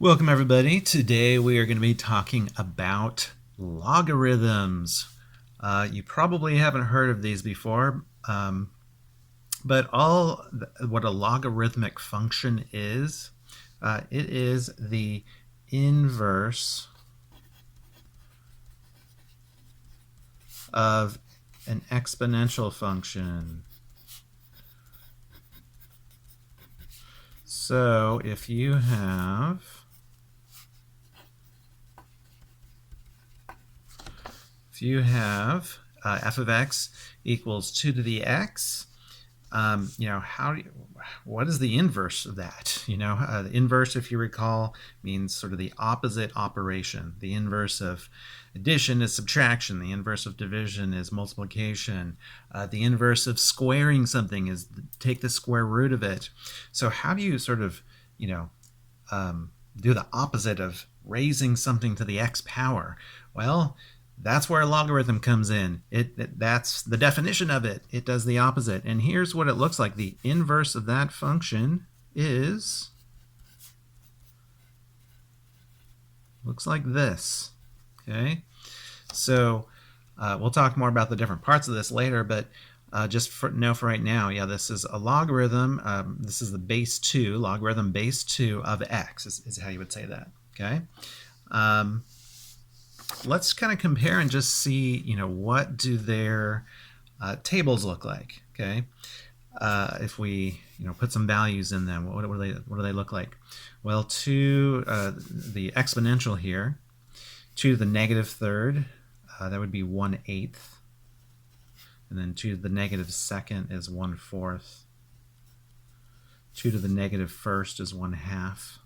Welcome everybody. Today we are going to be talking about logarithms. You probably haven't heard of these before, but what a logarithmic function is, it is the inverse of an exponential function. So if you have f of x equals 2 to the x, what is the inverse of that? The inverse, if you recall, means sort of the opposite operation. The inverse of addition is subtraction. The inverse of division is multiplication. The inverse of squaring something is take the square root of it. So how do you sort of, do the opposite of raising something to the x power? Well, that's where a logarithm comes in. That's the definition of it. It does the opposite. And here's what it looks like. The inverse of that function looks like this. Okay? So we'll talk more about the different parts of this later, but just for right now, yeah, this is a logarithm. This is the base 2, logarithm base 2 of x is how you would say that. Okay? Let's kind of compare and just see, what do their tables look like, okay? If we, put some values in them, what do they look like? Well, the exponential here, 2 to the negative third, that would be 1/8. And then 2 to the negative second is 1/4. 2 to the negative first is 1/2.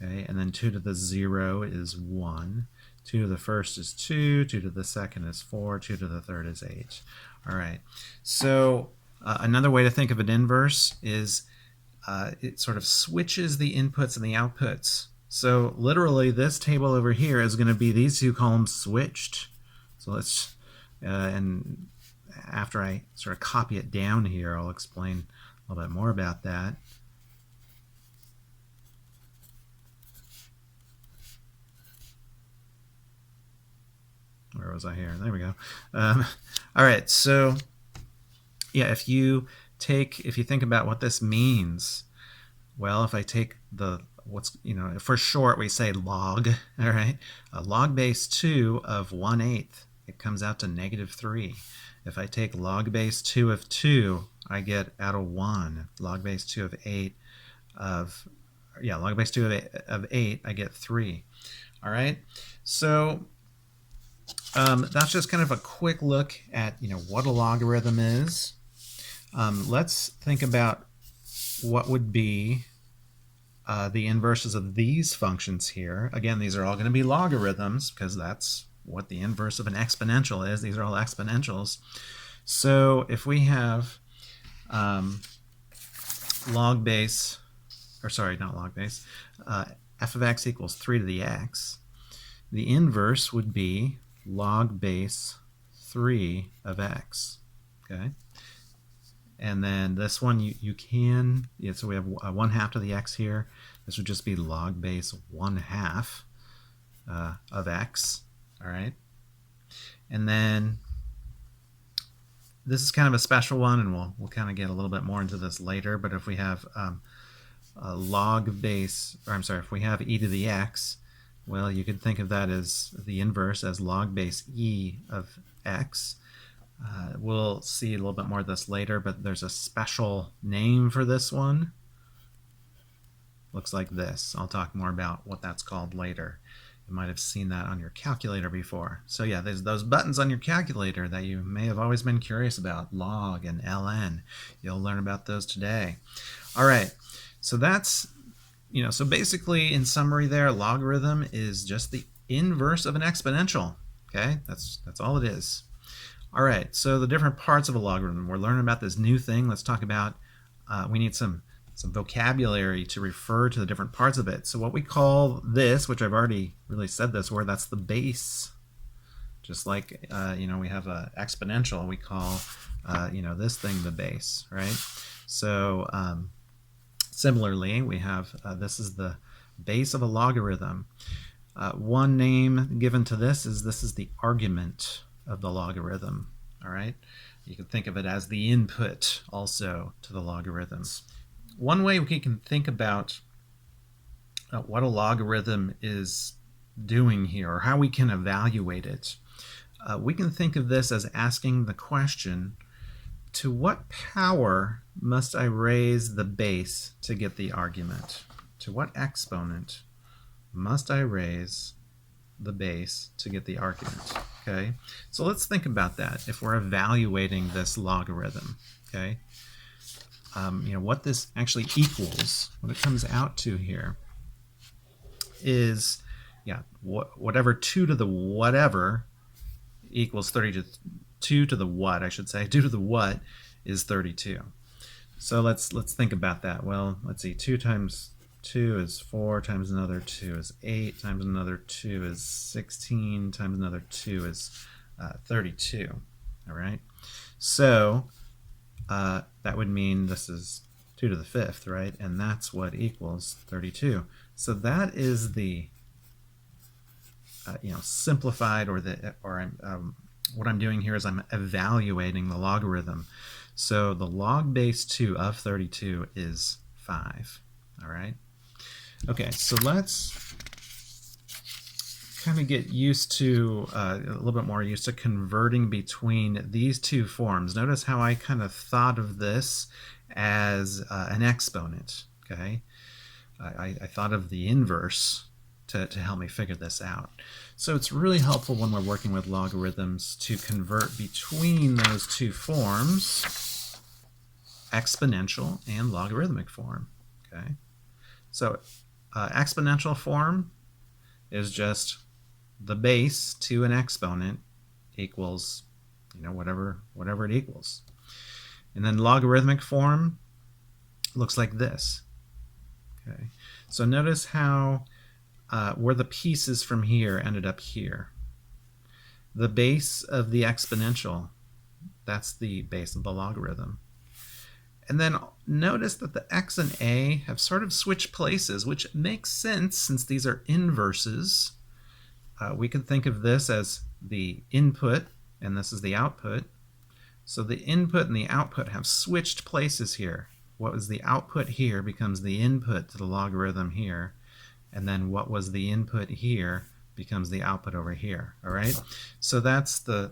Okay, and then 2 to the 0 is 1. 2 to the first is 2, 2 to the second is 4, 2 to the third is 8. All right, so another way to think of an inverse is it sort of switches the inputs and the outputs. So literally this table over here is going to be these two columns switched. So let's, and after I sort of copy it down here, I'll explain a little bit more about that. Where was I here? There we go. All right, so yeah, if you think about what this means, well, if I take for short we say log, all right, log base 2 of 1/8, it comes out to -3. If I take log base 2 of 2, I get out of 1. Log base 2 of 8 log base 2 of 8, I get 3. All right, so that's just kind of a quick look at what a logarithm is. Let's think about what would be the inverses of these functions here. Again, these are all going to be logarithms because that's what the inverse of an exponential is. These are all exponentials. So if we have f of x equals 3 to the x, the inverse would be log base 3 of x, okay? And then this one, so we have 1/2 to the x here. This would just be log base 1/2 of x, all right? And then this is kind of a special one, and we'll kind of get a little bit more into this later, but if we have if we have e to the x, well, you could think of that as the inverse as log base e of x. We'll see a little bit more of this later, but there's a special name for this one. Looks like this. I'll talk more about what that's called later. You might have seen that on your calculator before. So yeah, there's those buttons on your calculator that you may have always been curious about, log and ln. You'll learn about those today. All right, so that's so basically, in summary there, logarithm is just the inverse of an exponential, okay? That's all it is. All right, so the different parts of a logarithm. We're learning about this new thing. Let's talk about, we need some vocabulary to refer to the different parts of it. So what we call this, which I've already really said this word, that's the base. Just like, we have an exponential, we call, this thing the base, right? So, similarly, we have, this is the base of a logarithm. One name given to this is the argument of the logarithm. All right, you can think of it as the input also to the logarithms. One way we can think about what a logarithm is doing here, or how we can evaluate it, we can think of this as asking the question, to what power must I raise the base to get the argument? To what exponent must I raise the base to get the argument? Okay, so let's think about that if we're evaluating this logarithm. Okay, what this actually equals, what it comes out to here, is whatever 2 to the whatever equals 2 to the what, I should say. 2 to the what is 32. So let's think about that. Well, let's see. 2 times 2 is 4, times another 2 is 8, times another 2 is 16, times another 2 is 32. All right. So that would mean this is 2 to the 5th, right? And that's what equals 32. So that is the simplified, what I'm doing here is I'm evaluating the logarithm. So the log base 2 of 32 is 5. All right. Okay, so let's kind of get used to, a little bit more used to converting between these two forms. Notice how I kind of thought of this as an exponent. Okay, I thought of the inverse to help me figure this out. So it's really helpful when we're working with logarithms to convert between those two forms, exponential and logarithmic form. Okay, so exponential form is just the base to an exponent equals, whatever it equals. And then logarithmic form looks like this. Okay, so notice how where the pieces from here ended up here. The base of the exponential, that's the base of the logarithm. And then notice that the x and a have sort of switched places, which makes sense since these are inverses. We can think of this as the input, and this is the output. So the input and the output have switched places here. What was the output here becomes the input to the logarithm here. And then what was the input here becomes the output over here. All right. So that's the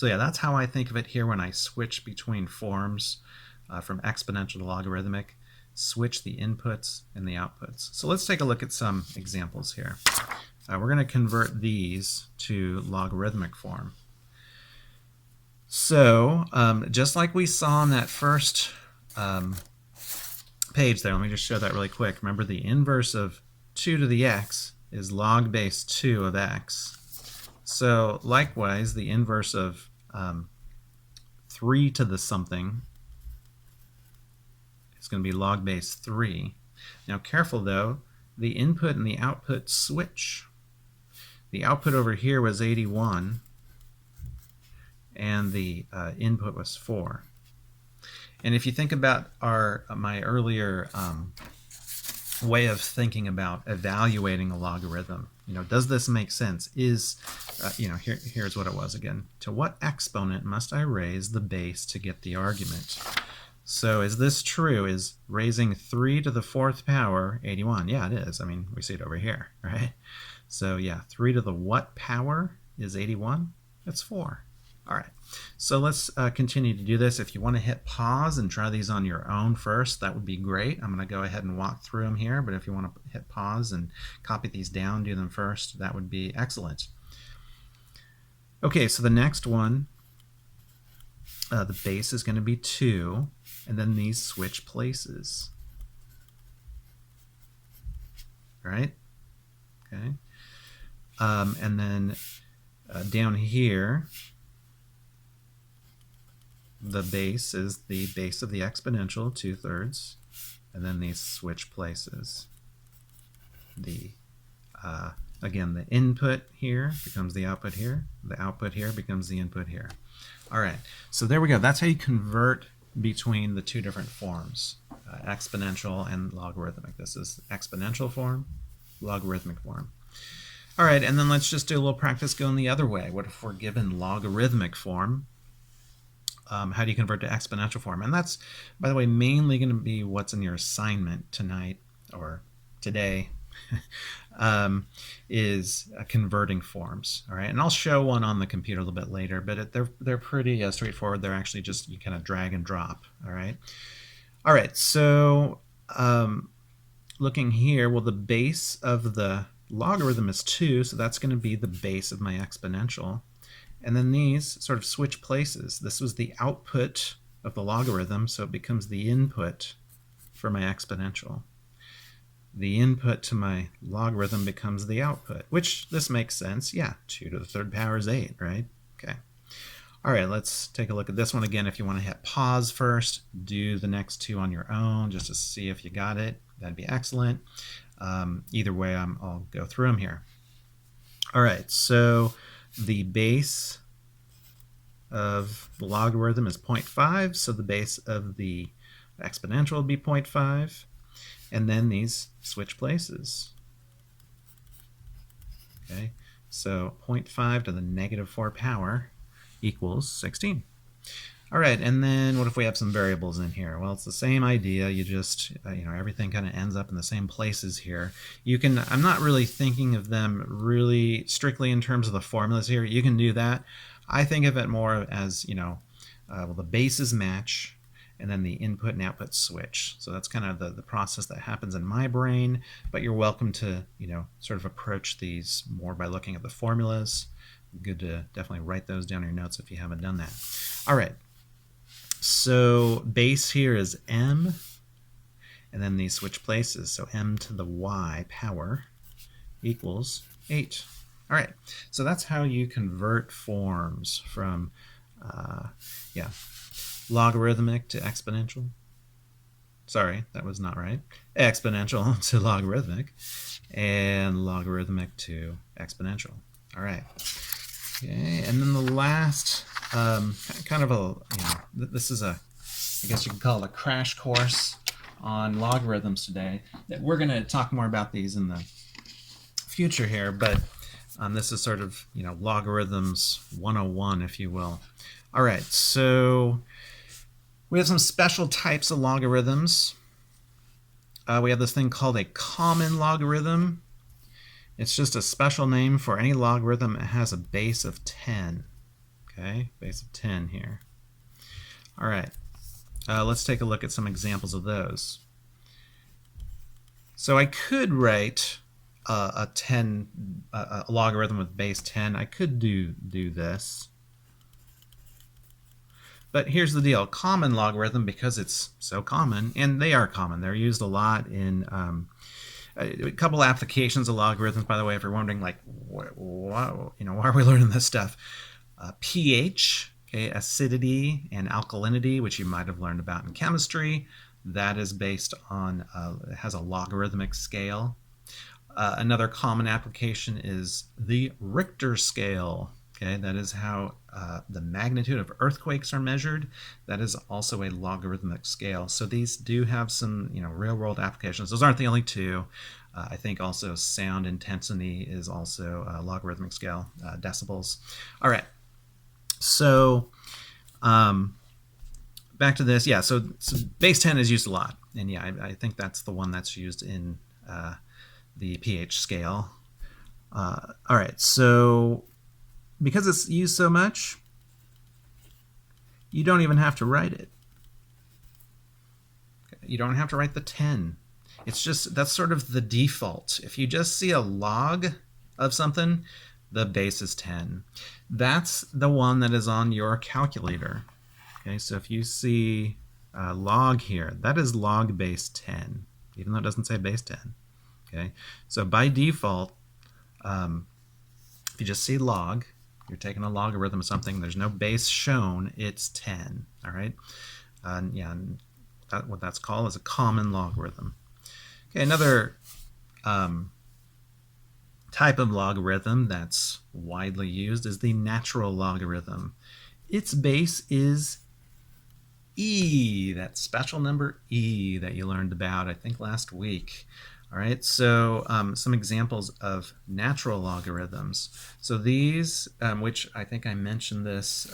that's how I think of it here when I switch between forms from exponential to logarithmic. Switch the inputs and the outputs. So let's take a look at some examples here. We're going to convert these to logarithmic form. So just like we saw in that first page there, let me just show that really quick. Remember, the inverse of 2 to the x is log base 2 of x. So likewise, the inverse of 3 to the something is going to be log base 3. Now careful though, the input and the output switch. The output over here was 81 and the input was 4. And if you think about my earlier way of thinking about evaluating a logarithm, does this make sense? Here's what it was again. To what exponent must I raise the base to get the argument? So is this true? Is raising 3 to the 4th power 81? Yeah, it is. I mean, we see it over here, right? So yeah, 3 to the what power is 81? That's 4. All right, so let's continue to do this. If you want to hit pause and try these on your own first, that would be great. I'm going to go ahead and walk through them here, but if you want to hit pause and copy these down, do them first, that would be excellent. Okay, so the next one, the base is going to be 2, and then these switch places. Right? Okay. And then down here, the base is the base of the exponential, 2/3, and then these switch places. Again, the input here becomes the output here. The output here becomes the input here. All right, so there we go. That's how you convert between the two different forms. exponential and logarithmic. This is exponential form, logarithmic form. All right, and then let's just do a little practice going the other way. What if we're given logarithmic form? How do you convert to exponential form? And that's, by the way, mainly going to be what's in your assignment tonight or today, is converting forms. All right, and I'll show one on the computer a little bit later, but they're pretty straightforward. They're actually just, you kind of drag and drop. All right, so looking here, well, the base of the logarithm is 2, so that's going to be the base of my exponential. And then these sort of switch places. This was the output of the logarithm, so it becomes the input for my exponential. The input to my logarithm becomes the output, which this makes sense. Yeah, 2 to the 3rd power is 8, right? Okay. All right, let's take a look at this one again. If you want to hit pause first, do the next 2 on your own just to see if you got it. That'd be excellent. Either way, I'll go through them here. All right, so the base of the logarithm is 0.5, so the base of the exponential would be 0.5, and then these switch places. Okay, so 0.5 to the -4 power equals 16. All right, and then what if we have some variables in here? Well, it's the same idea. You just, everything kind of ends up in the same places here. I'm not really thinking of them really strictly in terms of the formulas here. You can do that. I think of it more as, well, the bases match, and then the input and output switch. So that's kind of the process that happens in my brain, but you're welcome to, sort of approach these more by looking at the formulas. Good to definitely write those down in your notes if you haven't done that. All right. So base here is m, and then these switch places. So m to the y power equals 8. All right, so that's how you convert forms from, logarithmic to exponential. Sorry, that was not right. Exponential to logarithmic, and logarithmic to exponential. All right. Okay, and then the last, kind of this is I guess you could call it a crash course on logarithms today. We're going to talk more about these in the future here, but this is sort of, logarithms 101, if you will. All right, so we have some special types of logarithms. We have this thing called a common logarithm. It's just a special name for any logarithm that has a base of 10. Okay, base of 10 here. All right, let's take a look at some examples of those. So I could write a logarithm with base 10. I could do this. But here's the deal. Common logarithm, because it's so common, and they are common. They're used a lot in a couple applications of logarithms, by the way, if you're wondering, like, why are we learning this stuff? pH, okay, acidity and alkalinity, which you might have learned about in chemistry, that is based on, it has a logarithmic scale. Another common application is the Richter scale. Okay, that is how the magnitude of earthquakes are measured. That is also a logarithmic scale. So these do have some, real-world applications. Those aren't the only two. I think also sound intensity is also a logarithmic scale, decibels. All right. So back to this. Yeah. So base 10 is used a lot, and yeah, I think that's the one that's used in the pH scale. All right. So because it's used so much, you don't even have to write it. You don't have to write the 10. It's just, that's sort of the default. If you just see a log of something, the base is 10. That's the one that is on your calculator. Okay, so if you see log here, that is log base 10, even though it doesn't say base 10. Okay, so by default, if you just see log, you're taking a logarithm of something, there's no base shown, it's 10, all right? And what that's called is a common logarithm. Okay, another type of logarithm that's widely used is the natural logarithm. Its base is E, that special number E that you learned about, I think, last week. All right, so some examples of natural logarithms. So these, which I think I mentioned this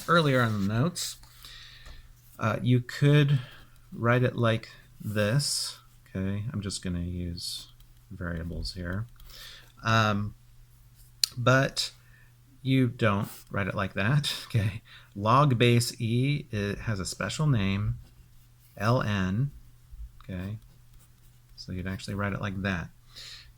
earlier in the notes, you could write it like this. Okay, I'm just going to use variables here. But you don't write it like that. Okay, log base E, it has a special name, ln. Okay, so you'd actually write it like that.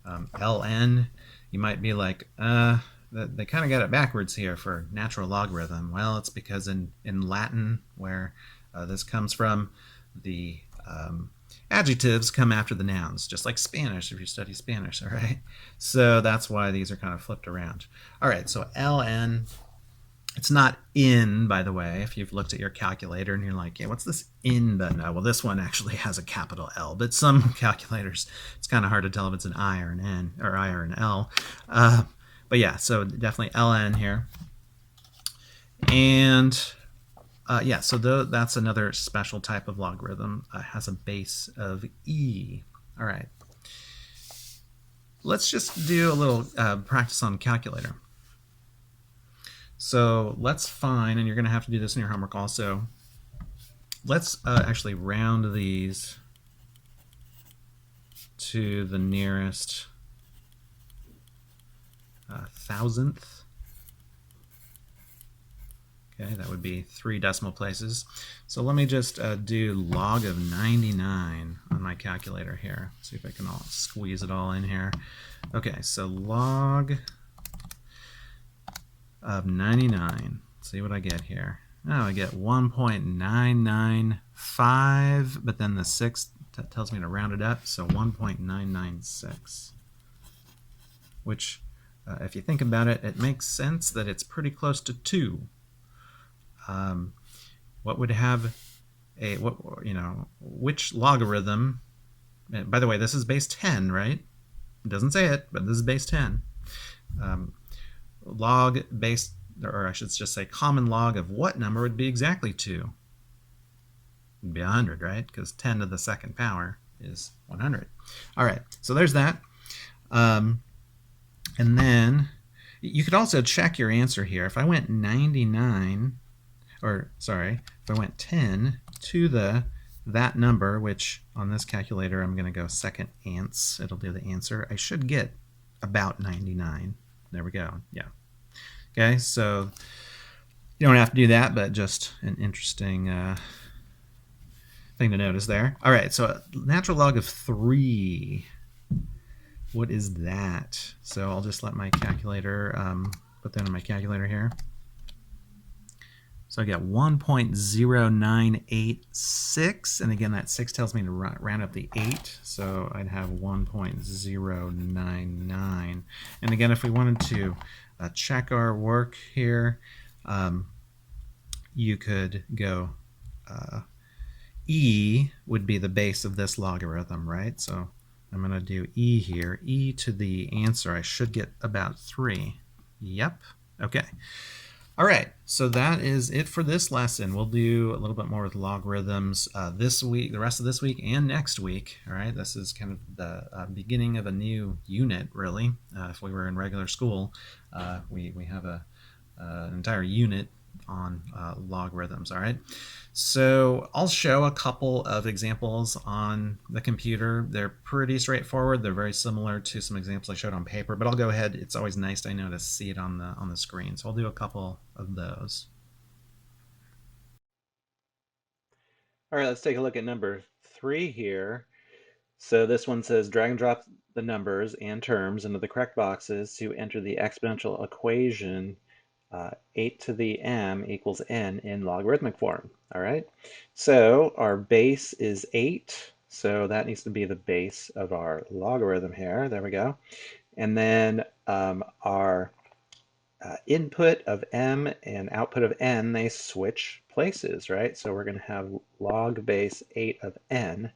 Ln, you might be like, they kind of got it backwards here for natural logarithm. Well, it's because in Latin, where this comes from, the adjectives come after the nouns, just like Spanish if you study Spanish, all right? So that's why these are kind of flipped around. All right, so ln, it's not in, by the way, if you've looked at your calculator and you're like, yeah, what's this in button? Oh, well, this one actually has a capital L, but some calculators, it's kind of hard to tell if it's an I or an N, or I or an L. But yeah, so definitely ln here. And yeah, so that's another special type of logarithm. Has a base of E. All right. Let's just do a little practice on calculator. So let's find, and you're going to have to do this in your homework also, let's actually round these to the nearest thousandth. Okay, that would be 3 decimal places. So let me just do log of 99 on my calculator here. See if I can squeeze it all in here. Okay, so log of 99. See what I get here. Oh, I get 1.995, but then the 6 tells me to round it up, so 1.996. Which, if you think about it, it makes sense that it's pretty close to 2. What would have which logarithm, by the way, this is base 10, right? It doesn't say it, but this is base 10. Log base, or I should just say common log of what number would be exactly 2? It'd be 100, right? Because 10 to the second power is 100. All right, so there's that. And then you could also check your answer here. If I went 99, or sorry, if I went 10 to that number, which on this calculator I'm going to go second ants, it'll do the answer, I should get about 99. There we go. Yeah. Okay, so you don't have to do that, but just an interesting thing to notice there. All right, so natural log of 3. What is that? So I'll just let my calculator, put that in my calculator here. So I get 1.0986, and again, that 6 tells me to round up the 8, so I'd have 1.099. And again, if we wanted to check our work here, you could go, E would be the base of this logarithm, right? So I'm going to do E here. E to the answer, I should get about 3. Yep. Okay. All right, so that is it for this lesson. We'll do a little bit more with logarithms this week, the rest of this week, and next week. All right, this is kind of the beginning of a new unit, really. If we were in regular school, we have an entire unit on logarithms. All right, so I'll show a couple of examples on the computer. They're pretty straightforward. They're very similar to some examples I showed on paper, but I'll go ahead. It's always nice, I know, to see it on the screen. So I'll do a couple of those. All right, let's take a look at number 3 here. So this one says drag and drop the numbers and terms into the correct boxes to enter the exponential equation 8 to the m equals n in logarithmic form. All right, so our base is 8, so that needs to be the base of our logarithm here. There we go. And then our input of m and output of n, they switch places, right? So we're going to have log base 8 of n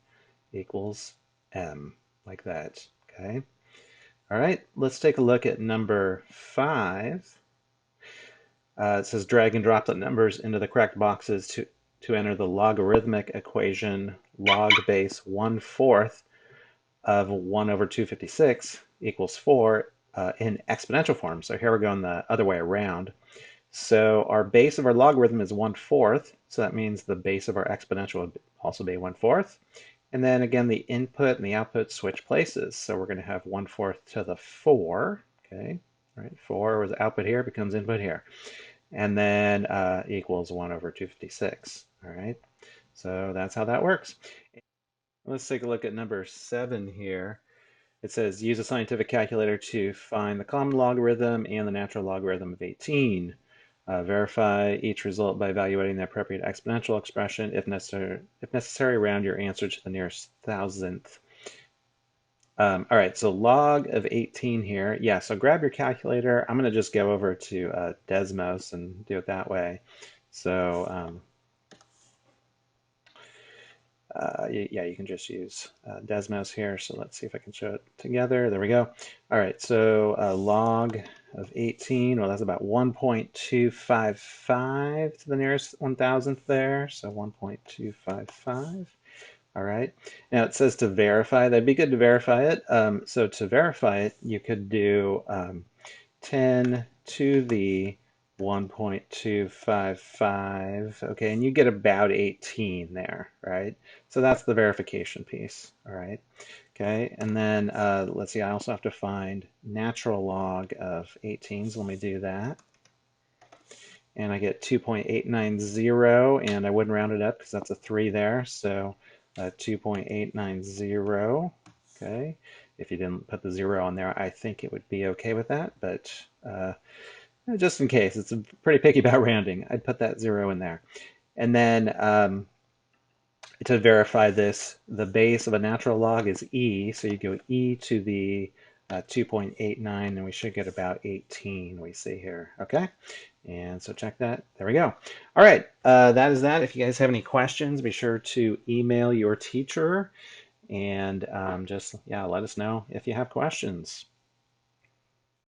equals m, like that. Okay. All right, let's take a look at number 5. It says drag and drop the numbers into the correct boxes to to enter the logarithmic equation log base 1/4 of 1 over 256 equals 4 in exponential form. So here we're going the other way around. So our base of our logarithm is 1/4. So that means the base of our exponential would also be 1/4. And then again, the input and the output switch places. So we're going to have 1/4 to the 4. Okay, right? 4 was output here, becomes input here. And then equals 1 over 256. All right, so that's how that works. Let's take a look at number 7 here. It says use a scientific calculator to find the common logarithm and the natural logarithm of 18. Verify each result by evaluating the appropriate exponential expression. If necessary, round your answer to the nearest thousandth. All right, so log of 18 here. Yeah, so grab your calculator. I'm going to just go over to Desmos and do it that way. So yeah, you can just use Desmos here. So let's see if I can show it together. There we go. All right, so log of 18, well, that's about 1.255 to the nearest 1,000th there. So 1.255. All right. Now it says to verify. That'd be good to verify it. So to verify it, you could do 10 to the 1.255. Okay, and you get about 18 there, right? So that's the verification piece. All right. Okay, and then let's see, I also have to find natural log of 18. So let me do that. And I get 2.890, and I wouldn't round it up because that's a 3 there. So 2.890. Okay, if you didn't put the 0 on there, I think it would be okay with that, but just in case, it's pretty picky about rounding. I'd put that 0 in there. And then to verify this, the base of a natural log is e, so you go e to the 2.89, and we should get about 18 we see here, okay? And so check that. There we go. All right, that is that. If you guys have any questions, be sure to email your teacher and just, yeah, let us know if you have questions.